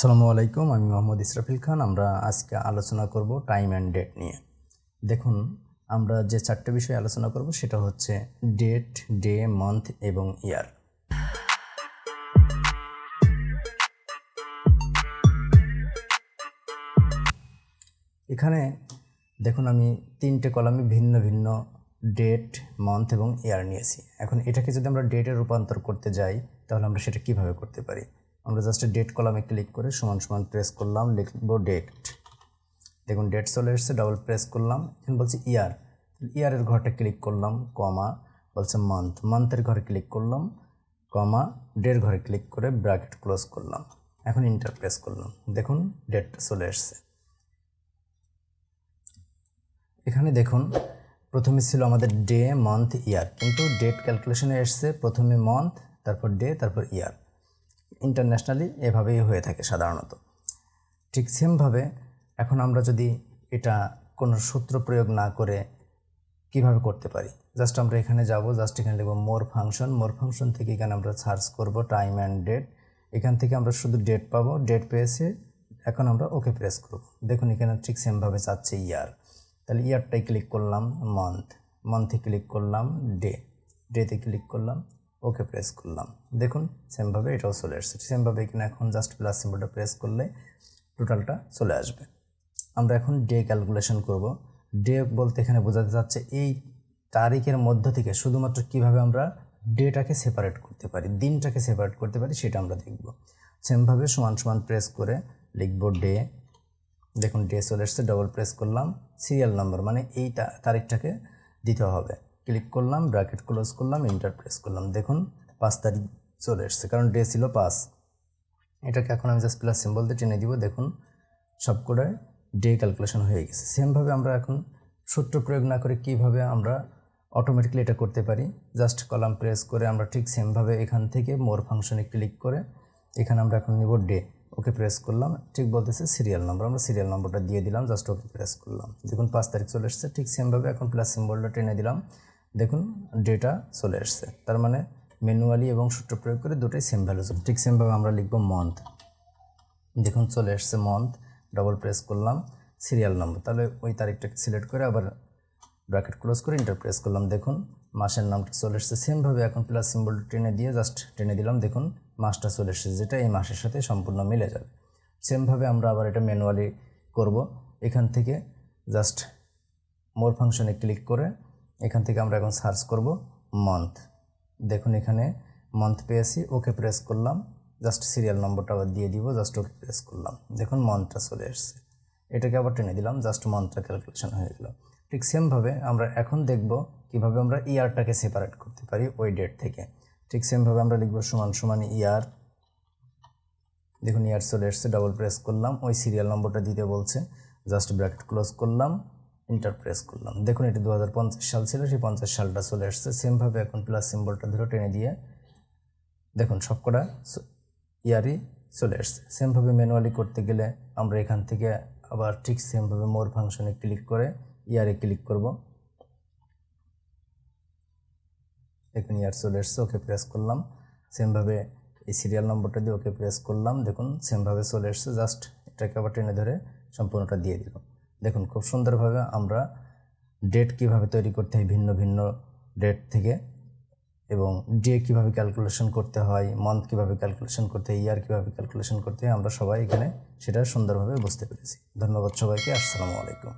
আসসালামু আলাইকুম, আমি মোহাম্মদ ইসরাফিল খান। আমরা আজকে আলোচনা করব টাইম অ্যান্ড ডেট নিয়ে। দেখুন, আমরা যে চারটে বিষয় আলোচনা করব সেটা হচ্ছে ডেট, ডে, মান্থ এবং ইয়ার। এখানে দেখুন, আমি তিনটে কলামে ভিন্ন ভিন্ন ডেট, মান্থ এবং ইয়ার নিয়েছি। এখন এটাকে যদি আমরা ডেটে রূপান্তর করতে যাই তাহলে আমরা সেটা কিভাবে করতে পারি? আমরা জাস্ট ডেট কলামে ক্লিক করে সমান সমান প্রেস করলাম, লিখব ডেট। দেখুন ডেট চলে এসছে, ডাবল প্রেস করলাম, এখন বলছে ইয়ার, ইয়ারের ঘরটা ক্লিক করলাম, কমা, বলছে মান্থ, মান্থের ঘরে ক্লিক করলাম, কমা, ডের ঘরে ক্লিক করে ব্র্যাকেট ক্লোজ করলাম, এখন ইন্টার প্রেস করলাম। দেখুন ডেটটা চলে এসছে। এখানে দেখুন প্রথমে ছিল আমাদের ডে, মান্থ, ইয়ার, কিন্তু ডেট ক্যালকুলেশনে এসছে প্রথমে মান্থ, তারপর ডে, তারপর ইয়ার। ইন্টারন্যাশনালি এভাবেই হয়ে থাকে সাধারণত। ঠিক সেমভাবে এখন আমরা যদি এটা কোনো সূত্র প্রয়োগ না করে কিভাবে করতে পারি, জাস্ট আমরা এখানে যাব, জাস্ট এখানে লিখব মোর ফাংশন। মোর ফাংশন থেকে এখানে আমরা সার্চ করব টাইম অ্যান্ড ডেট। এখান থেকে আমরা শুধু ডেট পাবো, ডেট পেয়েছে, এখন আমরা ওকে প্রেস করব। দেখুন এখানে ঠিক সেমভাবে চাচ্ছে ইয়ার, তাহলে ইয়ারটাই ক্লিক করলাম, মান্থ, মান্থে ক্লিক করলাম, ডে, ডেতে ক্লিক করলাম, ওকে প্রেস করলাম। দেখুন সেমভাবে এটাও চলে আসছে। সেমভাবে এখানে এখন জাস্ট প্লাস সিম্বলটা প্রেস করলে টোটালটা চলে আসবে। আমরা এখন ডে ক্যালকুলেশন করব। ডে বলতে এখানে বোঝাতে যাচ্ছে এই তারিখের মধ্য থেকে শুধুমাত্র কিভাবে আমরা ডেটাকে সেপারেট করতে পারি, দিনটাকে সেপারেট করতে পারি, সেটা আমরা দেখব। সেমভাবে সমান সমান প্রেস করে লিখব ডে। দেখুন ডে চলে এসছে, ডবল প্রেস করলাম, সিরিয়াল নাম্বার মানে এই তারিখটাকে দিতে হবে, ক্লিক করলাম, ব্র্যাকেট ক্লোজ করলাম, ইন্টার প্রেস করলাম। দেখুন 5 তারিখ চলে এসছে, কারণ ডে ছিল 5। এটাকে এখন আমি জাস্ট প্লাস সিম্বল দিয়ে টেনে দিব। দেখুন সবকটায় ডে ক্যালকুলেশন হয়ে গেছে। সেমভাবে আমরা এখন সূত্র প্রয়োগ না করে কিভাবে আমরা অটোমেটিকলি এটা করতে পারি, জাস্ট কলাম প্রেস করে আমরা ঠিক সেমভাবে এখান থেকে মোর ফাংশনে ক্লিক করে এখানে আমরা এখন নিব ডে, ওকে প্রেস করলাম। ঠিক বলতেছে সিরিয়াল নাম্বার, আমরা সিরিয়াল নাম্বারটা দিয়ে দিলাম, জাস্ট ওকে প্রেস করলাম। দেখুন 5 তারিখ চলে এসছে। ঠিক সেমভাবে এখন প্লাস সিম্বলটা টেনে দিলাম, দেখুন ডেটা চলে এসছে। তার মানে ম্যানুয়ালি এবং সূত্র প্রয়োগ করে দুটোই সেম ভ্যালু। ঠিক সেমভাবে আমরা লিখব মান্থ। দেখুন চলে এসছে মান্থ, ডবল প্রেস করলাম, সিরিয়াল নাম্বার, তাহলে ওই তারিখটাকে সিলেক্ট করে আবার ব্র্যাকেট ক্লোজ করে ইন্টার প্রেস করলাম। দেখুন মাসের নামটা চলে এসছে। সেমভাবে এখন প্লাস সিম্বলটা টেনে দিয়ে জাস্ট টেনে দিলাম, দেখুন মাসটা চলে এসছে, যেটা এই মাসের সাথে সম্পূর্ণ মিলে যাবে। সেমভাবে আমরা আবার এটা ম্যানুয়ালি করব। এখান থেকে জাস্ট মোর ফাংশনে ক্লিক করে এখান থেকে আমরা এখন সার্চ করব মান্থ। দেখুন এখানে মান্থ পেয়েছি, ওকে প্রেস করলাম, জাস্ট সিরিয়াল নম্বরটা আবার দিয়ে দিব, জাস্ট ওকে প্রেস করলাম। দেখুন মান্থটা চলে এসছে, এটাকে আবার টেনে দিলাম, জাস্ট মান্থটা ক্যালকুলেশন হয়ে গেল। ঠিক সেমভাবে আমরা এখন দেখব কিভাবে আমরা ইয়ারটাকে সেপারেট করতে পারি ওই ডেট থেকে। ঠিক সেমভাবে আমরা লিখব সমান সমান ইয়ার। দেখুন ইয়ার চলে এসছে, ডাবল প্রেস করলাম, ওই সিরিয়াল নম্বরটা দিতে বলছে, জাস্ট ব্র্যাকেট ক্লোজ করলাম, ইন্টার প্রেস করলাম। দেখুন এটি 2050 সাল ছিল, সেই 50 সালটা চলে আসছে। সেমভাবে এখন প্লাস সিম্বলটা ধরে টেনে দিয়ে দেখুন সবকটা ইয়ারই চলে আসছে। সেমভাবে ম্যানুয়ালি করতে গেলে আমরা এখান থেকে আবার ঠিক সেমভাবে মোর ফাংশনে ক্লিক করে ইয়ারে ক্লিক করব। দেখুন ইয়ার চলে এসছে, ওকে প্রেস করলাম। সেমভাবে এই সিরিয়াল নম্বরটা দিয়ে ওকে প্রেস করলাম, দেখুন সেমভাবে চলে এসছে, জাস্ট এটাকে আবার টেনে ধরে সম্পূর্ণটা দিয়ে দিলাম। দেখুন খুব সুন্দরভাবে আমরা ডেট কিভাবে তৈরি করতে হয় ভিন্ন ভিন্ন ডেট থেকে, এবং ডে কীভাবে ক্যালকুলেশন করতে হয়, মান্থ কীভাবে ক্যালকুলেশন করতে হয়, ইয়ার কীভাবে ক্যালকুলেশন করতে হয়, আমরা সবাই এখানে সেটা সুন্দরভাবে বুঝতে পেরেছি। ধন্যবাদ সবাইকে। আসসালামু আলাইকুম।